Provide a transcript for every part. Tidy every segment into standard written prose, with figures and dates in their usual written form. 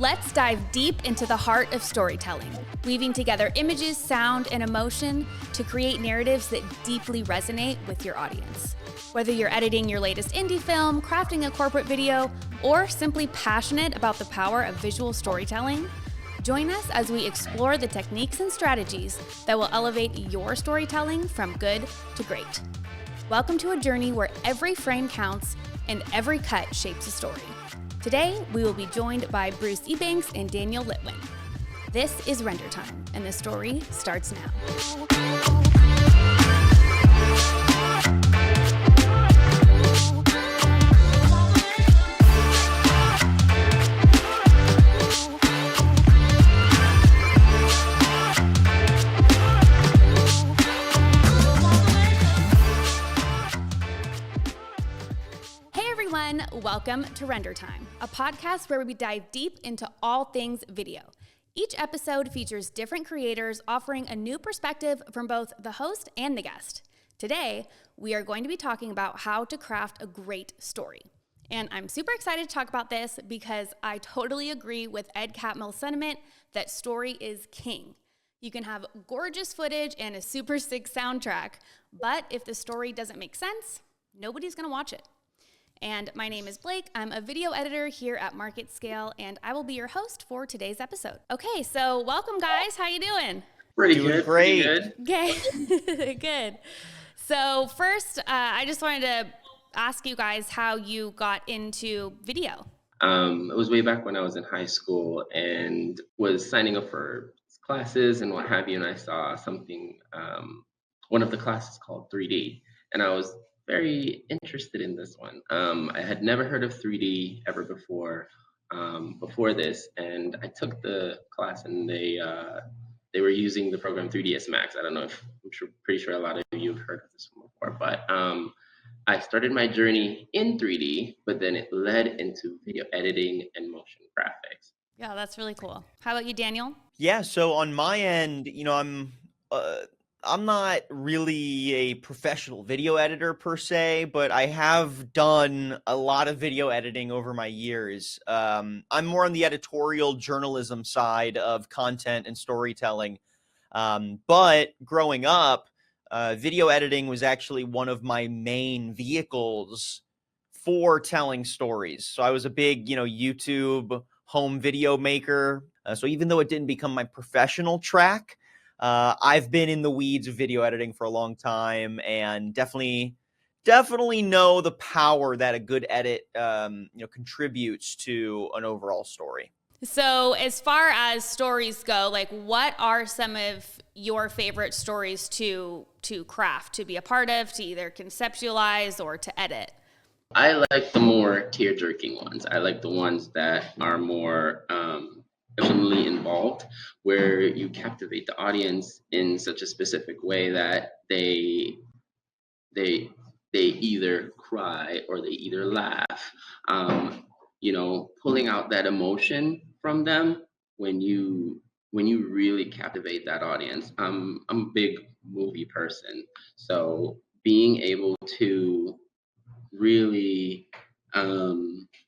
Let's dive deep into the heart of storytelling, weaving together images, sound, and emotion to create narratives that deeply resonate with your audience. Whether you're editing your latest indie film, crafting a corporate video, or simply passionate about the power of visual storytelling, join us as we explore the techniques and strategies that will elevate your storytelling from good to great. Welcome to a journey where every frame counts and every cut shapes a story. Today, we will be joined by Bruce Ebanks and Daniel Litwin. This is Render Time, and the story starts now. Welcome to Render Time, a podcast where we dive deep into all things video. Each episode features different creators offering a new perspective from both the host and the guest. Today, we are going to be talking about how to craft a great story. And I'm super excited to talk about this because I totally agree with Ed Catmull's sentiment that story is king. You can have gorgeous footage and a super sick soundtrack, but if the story doesn't make sense, nobody's going to watch it. And my name is Blake. I'm a video editor here at Market Scale, and I will be your host for today's episode. Okay, so welcome, guys. How you doing? Pretty good. Great. Okay, good. So first, I just wanted to ask you guys how you got into video. It was way back when I was in high school and was signing up for classes and what have you, and I saw something, one of the classes called 3D, and I was very interested in this one. I had never heard of 3D ever before this, and I took the class, and they were using the program 3ds Max. I don't know if pretty sure a lot of you have heard of this one before, but I started my journey in 3D, but then it led into video editing and motion graphics. Yeah, that's really cool. How about you, Daniel? Yeah, so on my end, I'm not really a professional video editor per se, but I have done a lot of video editing over my years. I'm more on the editorial journalism side of content and storytelling. But growing up, video editing was actually one of my main vehicles for telling stories. So I was a big, YouTube home video maker. So even though it didn't become my professional track, I've been in the weeds of video editing for a long time, and definitely know the power that a good edit, contributes to an overall story. So as far as stories go, like what are some of your favorite stories to craft, to be a part of, to either conceptualize or to edit? I like the more tear-jerking ones. I like the ones that are more emotionally involved, where you captivate the audience in such a specific way that they either cry or they either laugh. Pulling out that emotion from them when you really captivate that audience. I'm a big movie person, so being able to really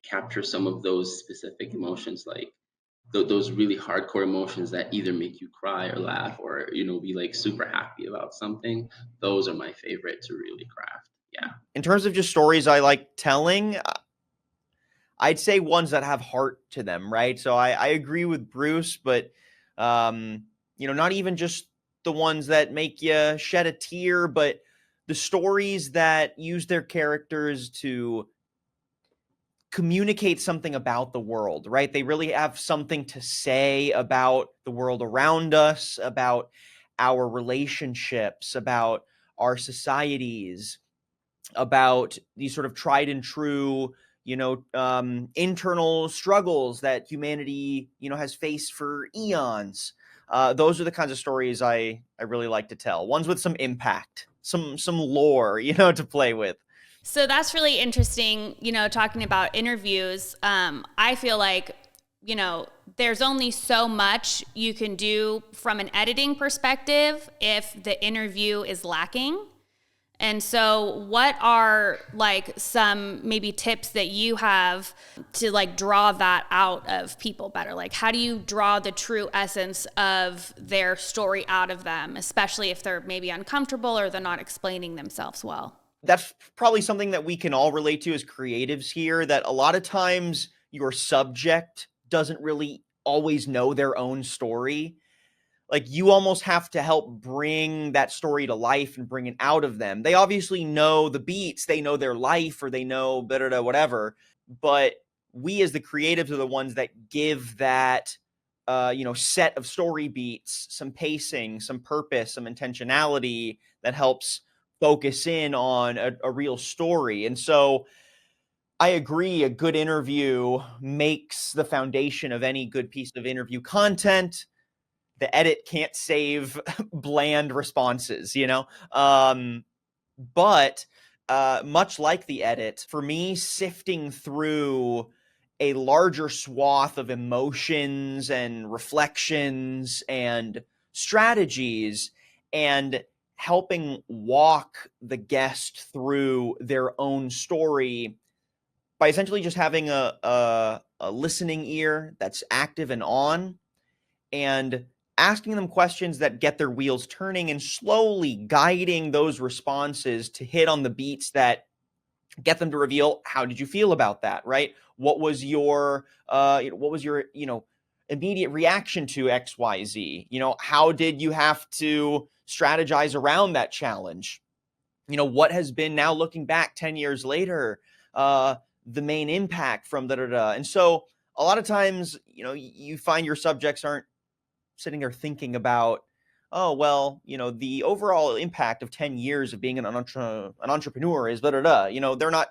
capture some of those specific emotions, like those really hardcore emotions that either make you cry or laugh or be like super happy about something. Those are my favorite to really craft. Yeah. In terms of just stories I like telling, I'd say ones that have heart to them, right? So I agree with Bruce, but not even just the ones that make you shed a tear, but the stories that use their characters to communicate something about the world, right? They really have something to say about the world around us, about our relationships, about our societies, about these sort of tried and true, internal struggles that humanity, has faced for eons. Those are the kinds of stories I really like to tell. Ones with some impact, some lore, to play with. So that's really interesting, talking about interviews. I feel like, there's only so much you can do from an editing perspective if the interview is lacking. And so what are like some maybe tips that you have to like draw that out of people better? Like how do you draw the true essence of their story out of them, especially if they're maybe uncomfortable or they're not explaining themselves well? That's probably something that we can all relate to as creatives here, that a lot of times your subject doesn't really always know their own story. Like you almost have to help bring that story to life and bring it out of them. They obviously know the beats, they know their life, or they know whatever, but we as the creatives are the ones that give that set of story beats, some pacing, some purpose, some intentionality that helps focus in on a real story. And so I agree, a good interview makes the foundation of any good piece of interview content. The edit can't save bland responses, but much like the edit, for me, sifting through a larger swath of emotions and reflections and strategies and helping walk the guest through their own story by essentially just having a listening ear that's active and on, and asking them questions that get their wheels turning and slowly guiding those responses to hit on the beats that get them to reveal, how did you feel about that, right? What was your immediate reaction to XYZ? How did you have to strategize around that challenge? What has been, now looking back 10 years later, the main impact from da da da. And so a lot of times, you find your subjects aren't sitting there thinking about, oh, well, the overall impact of 10 years of being an entrepreneur is da da da. They're not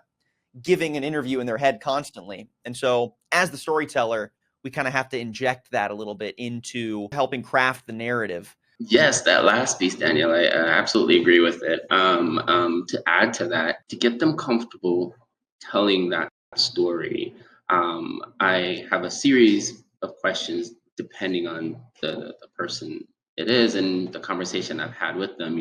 giving an interview in their head constantly. And so as the storyteller, we kind of have to inject that a little bit into helping craft the narrative. Yes, that last piece, Daniel, I absolutely agree with it. To add to that, to get them comfortable telling that story, I have a series of questions depending on the person it is and the conversation I've had with them,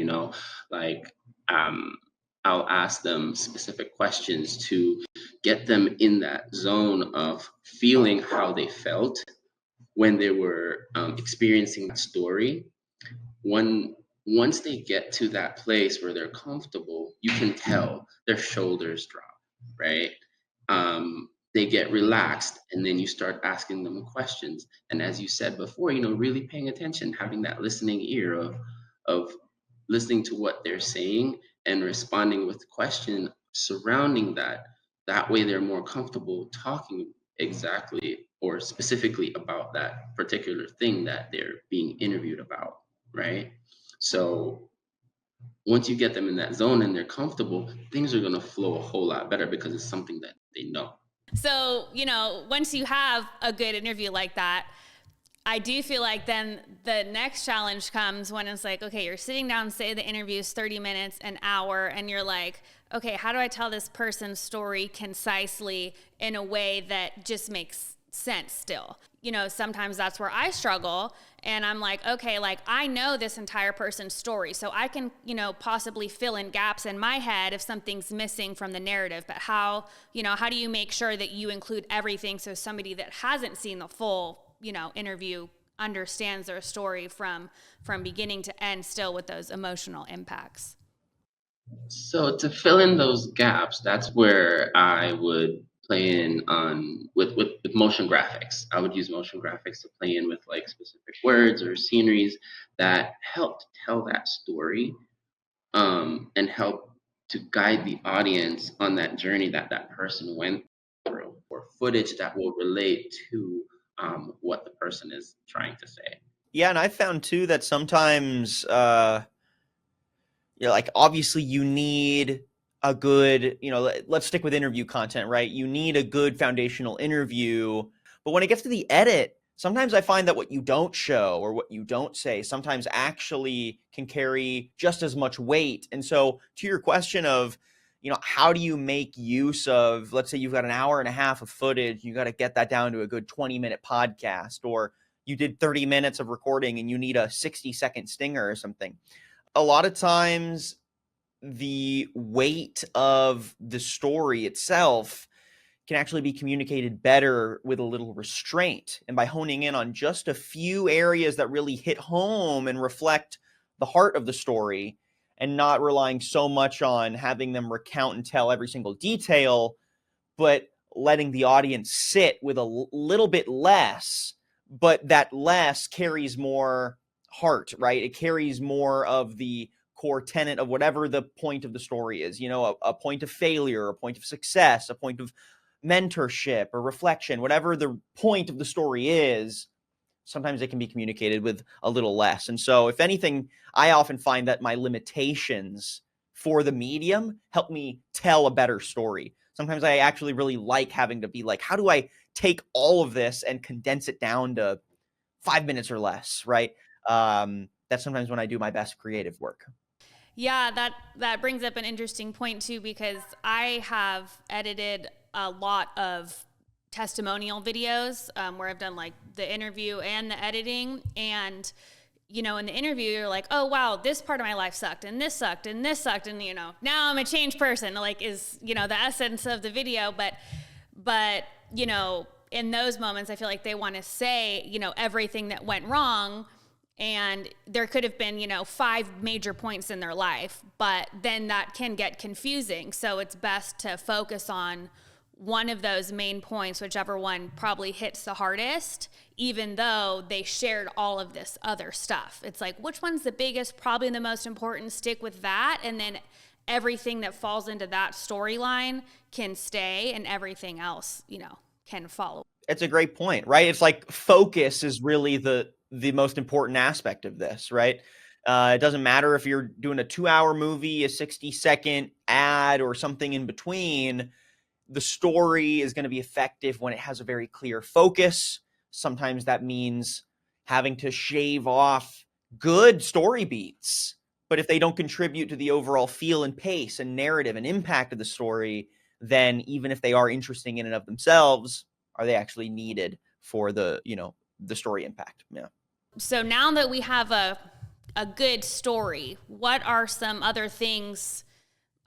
like um, I'll ask them specific questions to get them in that zone of feeling how they felt when they were experiencing that story. One Once they get to that place where they're comfortable, you can tell their shoulders drop, right? They get relaxed, and then you start asking them questions. And as you said before, really paying attention, having that listening ear of listening to what they're saying and responding with question surrounding that. That way, they're more comfortable talking exactly or specifically about that particular thing that they're being interviewed about, right? So once you get them in that zone and they're comfortable, things are going to flow a whole lot better because it's something that they know. So, once you have a good interview like that, I do feel like then the next challenge comes when it's like, okay, you're sitting down, say the interview is 30 minutes, an hour, and you're like, okay, how do I tell this person's story concisely in a way that just makes sense still? Sometimes that's where I struggle, and I'm like, okay, like I know this entire person's story, so I can, possibly fill in gaps in my head if something's missing from the narrative. But how do you make sure that you include everything so somebody that hasn't seen the full interview understands their story from beginning to end, still with those emotional impacts? So to fill in those gaps, that's where I would play in on with motion graphics. I would use motion graphics to play in with like specific words or sceneries that help to tell that story, and help to guide the audience on that journey that that person went through, or footage that will relate to what the person is trying to say. Yeah, and I found too that sometimes like obviously you need a good, let's stick with interview content, right? You need a good foundational interview. But when it gets to the edit, sometimes I find that what you don't show or what you don't say sometimes actually can carry just as much weight. And so to your question of, how do you make use of, let's say you've got an hour and a half of footage, you got to get that down to a good 20-minute podcast, or you did 30 minutes of recording and you need a 60-second stinger or something. A lot of times the weight of the story itself can actually be communicated better with a little restraint. And by honing in on just a few areas that really hit home and reflect the heart of the story, and not relying so much on having them recount and tell every single detail, but letting the audience sit with a little bit less, but that less carries more heart, right? It carries more of the core tenet of whatever the point of the story is, a point of failure, a point of success, a point of mentorship or reflection, whatever the point of the story is. Sometimes it can be communicated with a little less. And so, if anything, I often find that my limitations for the medium help me tell a better story. Sometimes I actually really like having to be like, how do I take all of this and condense it down to 5 minutes or less, right? That's sometimes when I do my best creative work. Yeah, that brings up an interesting point too, because I have edited a lot of testimonial videos where I've done like the interview and the editing. And, in the interview, you're like, oh, wow, this part of my life sucked and this sucked and this sucked. And, now I'm a changed person, like is, the essence of the video. But, in those moments, I feel like they want to say, everything that went wrong. And there could have been, 5 major points in their life, but then that can get confusing. So it's best to focus on one of those main points, whichever one probably hits the hardest, even though they shared all of this other stuff. It's like, which one's the biggest, probably the most important, stick with that. And then everything that falls into that storyline can stay and everything else, can follow. It's a great point, right? It's like focus is really the most important aspect of this, right? It doesn't matter if you're doing a 2-hour movie, a 60-second ad, or something in between. The story is going to be effective when it has a very clear focus. Sometimes that means having to shave off good story beats. But if they don't contribute to the overall feel and pace and narrative and impact of the story, then even if they are interesting in and of themselves, are they actually needed for the story impact? Yeah. So now that we have a good story, what are some other things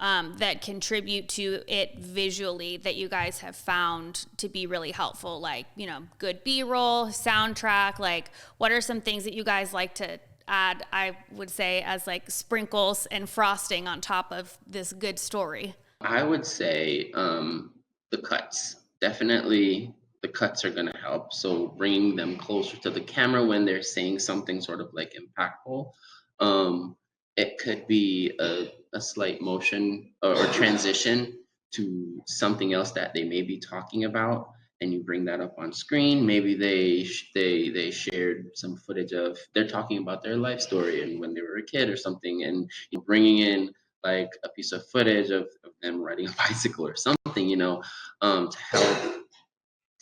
that contribute to it visually that you guys have found to be really helpful? Like, good B-roll, soundtrack, like what are some things that you guys like to add, I would say, as like sprinkles and frosting on top of this good story? I would say the cuts. Definitely the cuts are going to help. So bringing them closer to the camera when they're saying something sort of like impactful. It could be a slight motion or transition to something else that they may be talking about, and you bring that up on screen. Maybe they shared some footage of they're talking about their life story and when they were a kid or something, and bringing in like a piece of footage of them riding a bicycle or something, to help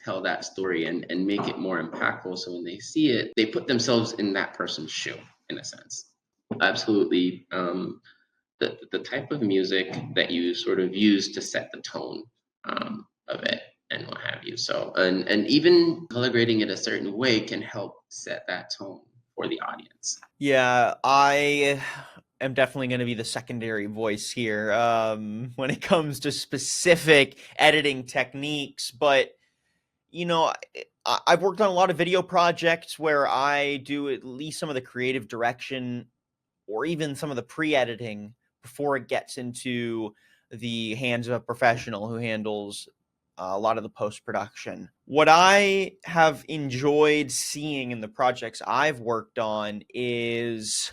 tell that story and make it more impactful. So when they see it, they put themselves in that person's shoe, in a sense. Absolutely. The type of music that you sort of use to set the tone of it and what have you. So, and even color grading it a certain way can help set that tone for the audience. Yeah, I am definitely going to be the secondary voice here when it comes to specific editing techniques. But, I've worked on a lot of video projects where I do at least some of the creative direction or even some of the pre-editing before it gets into the hands of a professional who handles a lot of the post-production. What I have enjoyed seeing in the projects I've worked on is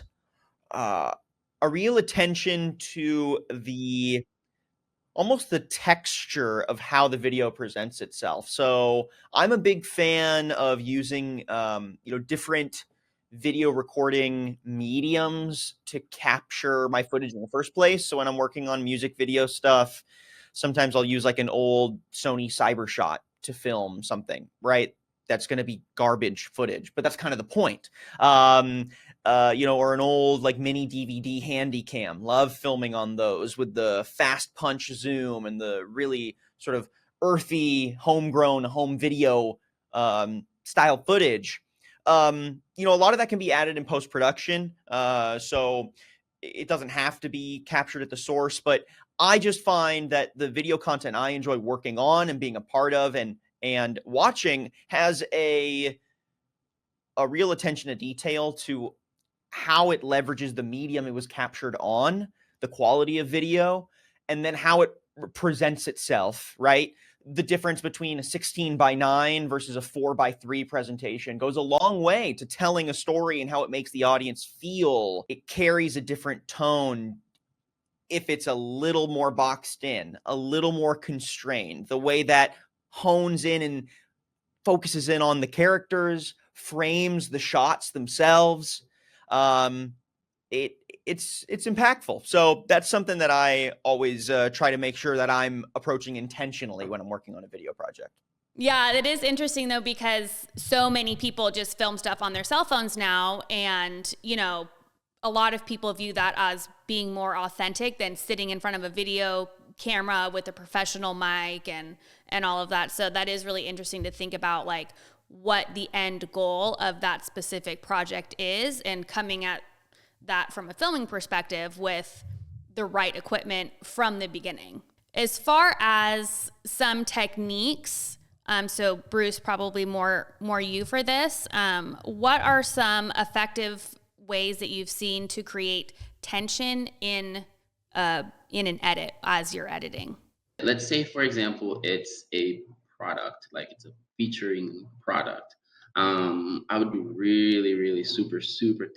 a real attention to almost the texture of how the video presents itself. So I'm a big fan of using different video recording mediums to capture my footage in the first place. So when I'm working on music video stuff, sometimes I'll use like an old Sony Cybershot to film something, right? That's going to be garbage footage, but that's kind of the point. Or an old like mini DVD handy cam. Love filming on those with the fast punch zoom and the really sort of earthy, homegrown home video style footage. A lot of that can be added in post production. So it doesn't have to be captured at the source, but I just find that the video content I enjoy working on and being a part of and watching has a real attention to detail to how it leverages the medium it was captured on, the quality of video, and then how it presents itself, right? The difference between a 16:9 versus a 4:3 presentation goes a long way to telling a story and how it makes the audience feel. It carries a different tone if it's a little more boxed in, a little more constrained, the way that hones in and focuses in on the characters, frames the shots themselves. Um, it's impactful. So that's something that I always try to make sure that I'm approaching intentionally when I'm working on a video project. Yeah, it is interesting though, because so many people just film stuff on their cell phones now. And, you know, a lot of people view that as being more authentic than sitting in front of a video camera with a professional mic and all of that. So that is really interesting to think about, like, what the end goal of that specific project is, and coming at that from a filming perspective with the right equipment from the beginning. As far as some techniques, so Bruce, probably more you for this. What are some effective ways that you've seen to create tension in an edit as you're editing? Let's say, for example, it's a product, like it's a featuring product. I would do really, really super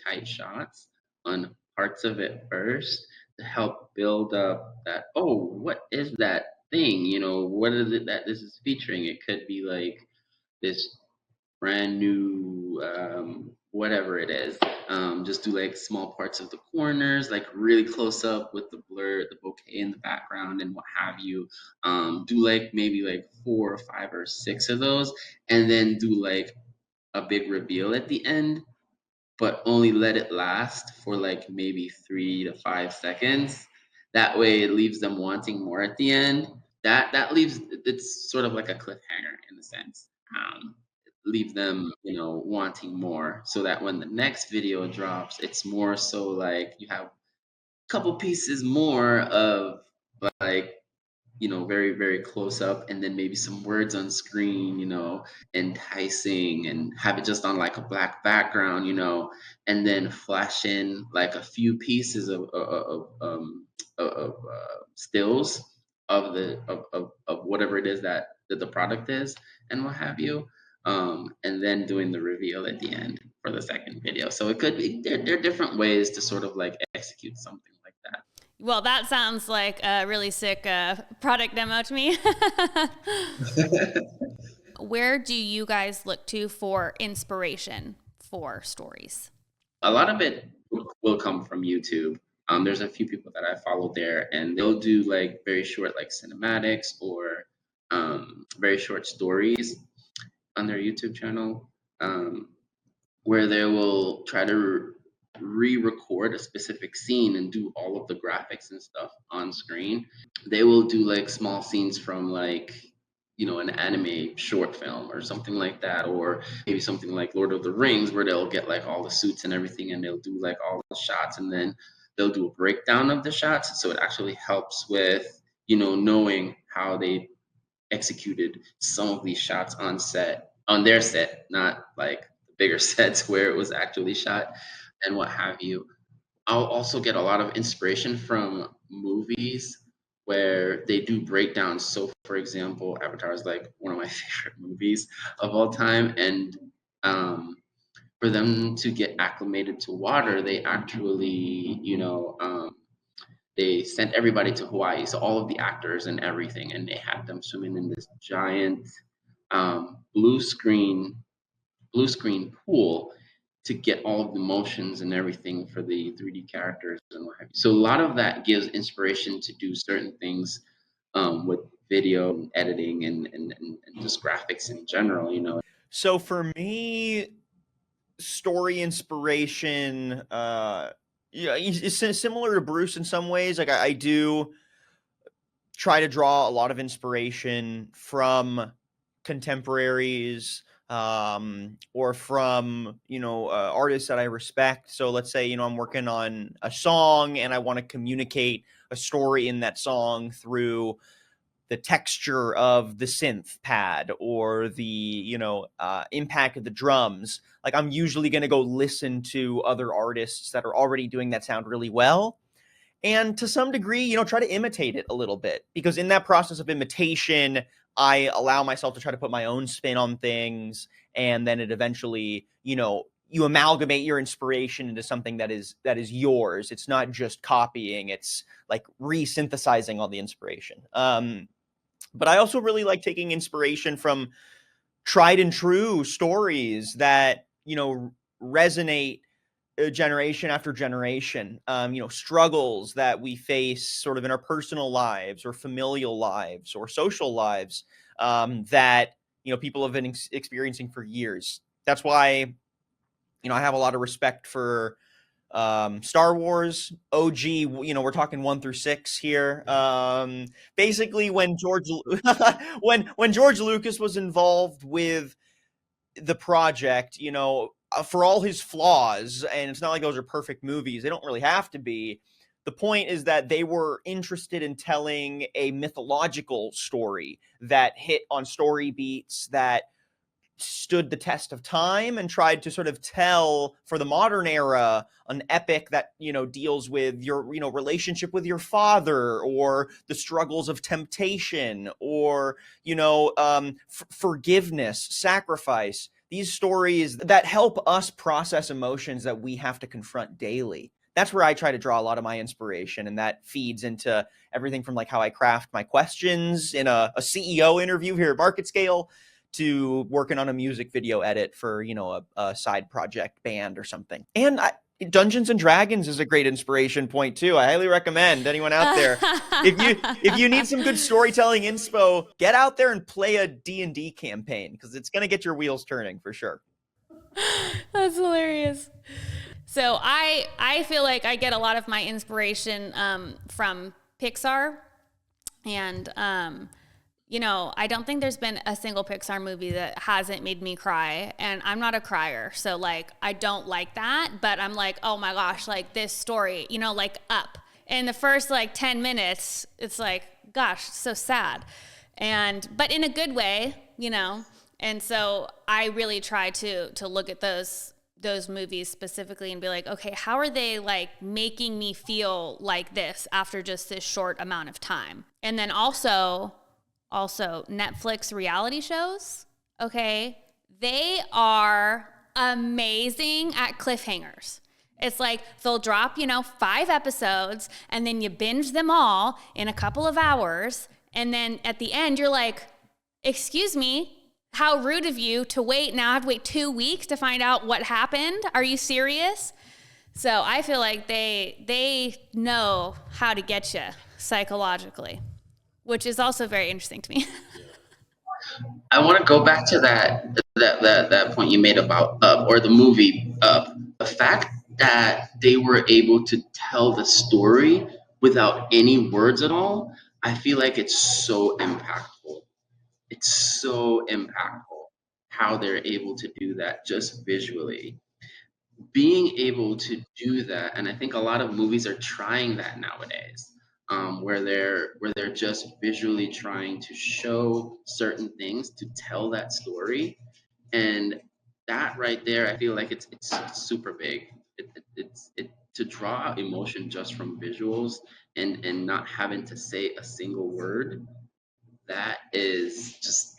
tight shots on parts of it first to help build up that, oh, what is that thing? You know, what is it that this is featuring? It could be like this brand new whatever it is. Just do like small parts of the corners, like really close up with the blur, the bokeh in the background and what have you. Do like maybe like 4 or 5 or 6 of those, and then do like a big reveal at the end, but only let it last for like maybe 3 to 5 seconds. That way it leaves them wanting more at the end. That leaves, it's sort of like a cliffhanger in a sense. Leave them, you know, wanting more, so that when the next video drops, it's more so like you have a couple pieces more of, like, you know, very close up, and then maybe some words on screen, you know, enticing, and have it just on like a black background, you know, and then flash in like a few pieces of stills of of whatever it is that the product is and what have you. And then doing the reveal at the end for the second video. So it could be, there are different ways to sort of like execute something like that. Well, that sounds like a really sick product demo to me. Where do you guys look to for inspiration for stories? A lot of it will come from YouTube. There's a few people that I follow there, and they'll do like very short, like cinematics or very short stories on their YouTube channel, where they will try to re-record a specific scene and do all of the graphics and stuff on screen. They will do like small scenes from, like, you know, an anime short film or something like that, or maybe something like Lord of the Rings, where they'll get like all the suits and everything, and they'll do like all the shots, and then they'll do a breakdown of the shots, so it actually helps with, you know, knowing how they executed some of these shots on set, on their set, not like the bigger sets where it was actually shot and what have you. I'll also get a lot of inspiration from movies where they do breakdowns. So, for example, Avatar is like one of my favorite movies of all time, and for them to get acclimated to water, they actually, you know, they sent everybody to Hawaii, so all of the actors and everything, and they had them swimming in this giant blue screen pool to get all of the motions and everything for the 3D characters and what have you. So a lot of that gives inspiration to do certain things with video editing and just graphics in general, you know. So for me, story inspiration, yeah, it's similar to Bruce in some ways. Like I do try to draw a lot of inspiration from contemporaries, or from, artists that I respect. So let's say, I'm working on a song and I want to communicate a story in that song through the texture of the synth pad or the, impact of the drums. Like, I'm usually going to go listen to other artists that are already doing that sound really well. And to some degree, try to imitate it a little bit, because in that process of imitation, I allow myself to try to put my own spin on things. And then it eventually, you amalgamate your inspiration into something that is yours. It's not just copying, it's like resynthesizing all the inspiration. But I also really like taking inspiration from tried and true stories that, resonate generation after generation. Struggles that we face sort of in our personal lives or familial lives or social lives, that, people have been experiencing for years. That's why, I have a lot of respect for Star Wars OG. We're talking 1 through 6 here. Basically, when George when George Lucas was involved with the project, for all his flaws, and it's not like those are perfect movies, they don't really have to be. The point is that they were interested in telling a mythological story that hit on story beats that stood the test of time, and tried to sort of tell for the modern era an epic that, deals with your, relationship with your father, or the struggles of temptation, or, forgiveness, sacrifice. These stories that help us process emotions that we have to confront daily. That's where I try to draw a lot of my inspiration, and that feeds into everything from like how I craft my questions in a CEO interview here at Market Scale, to working on a music video edit for, a side project band or something. And Dungeons and Dragons is a great inspiration point too. I highly recommend anyone out there, if you need some good storytelling inspo, get out there and play a D&D campaign, because it's going to get your wheels turning for sure. That's hilarious. So I feel like I get a lot of my inspiration from Pixar, and I don't think there's been a single Pixar movie that hasn't made me cry. And I'm not a crier, so like I don't like that. But I'm like, oh my gosh, like this story, like Up. In the first like 10 minutes, it's like, gosh, so sad. But in a good way, And so I really try to look at those movies specifically and be like, okay, how are they like making me feel like this after just this short amount of time? And then also Netflix reality shows, okay, they are amazing at cliffhangers. It's like they'll drop, 5 episodes, and then you binge them all in a couple of hours, and then at the end you're like, excuse me, how rude of you to wait. Now I have to wait 2 weeks to find out what happened. Are you serious? So I feel like they know how to get you psychologically, which is also very interesting to me. I want to go back to that point you made about Up, or the movie Up. The fact that they were able to tell the story without any words at all, I feel like it's so impactful. It's so impactful how they're able to do that just visually. Being able to do that, and I think a lot of movies are trying that nowadays, where they're just visually trying to show certain things to tell that story. And that right there, I feel like it's super big. It to draw out emotion just from visuals, and not having to say a single word. That is just,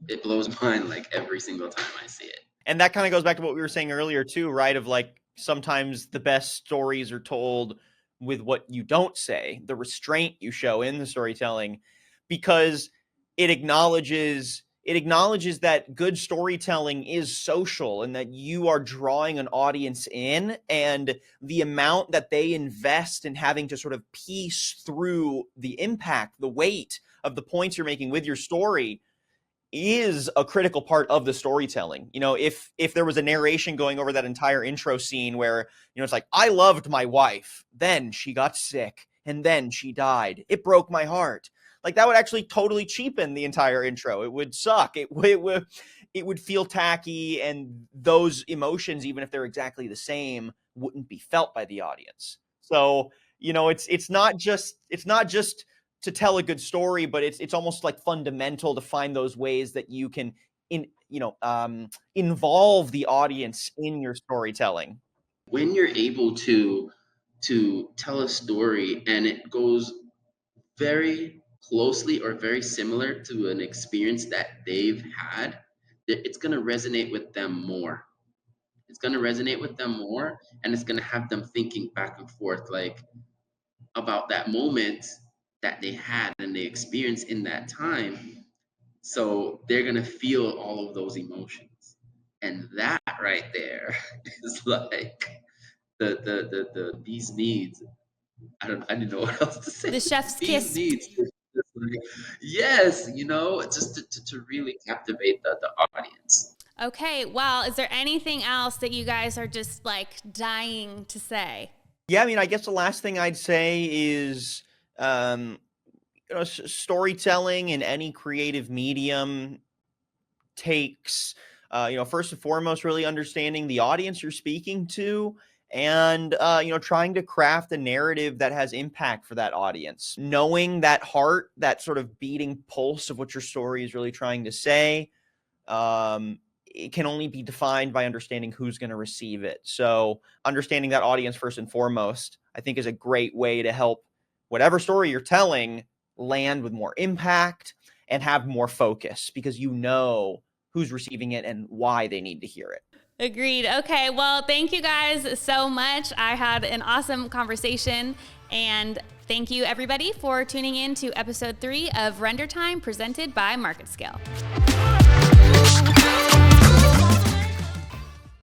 it blows my mind like every single time I see it. And that kind of goes back to what we were saying earlier too, right? Of like, sometimes the best stories are told with what you don't say, the restraint you show in the storytelling, because it acknowledges that good storytelling is social, and that you are drawing an audience in, and the amount that they invest in having to sort of piece through the impact, the weight of the points you're making with your story is a critical part of the storytelling. If there was a narration going over that entire intro scene where, it's like, I loved my wife, then she got sick, and then she died. It broke my heart. Like that would actually totally cheapen the entire intro. It would suck. It would feel tacky, and those emotions, even if they're exactly the same, wouldn't be felt by the audience. So, it's not just to tell a good story, but it's almost like fundamental to find those ways that you can involve the audience in your storytelling. When you're able to tell a story and it goes very closely or very similar to an experience that they've had, it's going to resonate with them more. It's going to resonate with them more, and it's going to have them thinking back and forth, like, about that moment that they had and they experienced in that time. So they're going to feel all of those emotions. And that right there is like these needs. I didn't know what else to say. The chef's These kiss. needs. Like, yes, just to really captivate the audience. Okay, well, is there anything else that you guys are just like dying to say? Yeah, I mean, I guess the last thing I'd say is, storytelling in any creative medium takes, first and foremost, really understanding the audience you're speaking to, and trying to craft a narrative that has impact for that audience. Knowing that heart, that sort of beating pulse of what your story is really trying to say, it can only be defined by understanding who's going to receive it. So understanding that audience first and foremost, I think, is a great way to help whatever story you're telling land with more impact and have more focus, because you know who's receiving it and why they need to hear it. Agreed. Okay, well, thank you guys so much. I had an awesome conversation, and thank you everybody for tuning in to episode 3 of Render Time presented by Market Scale.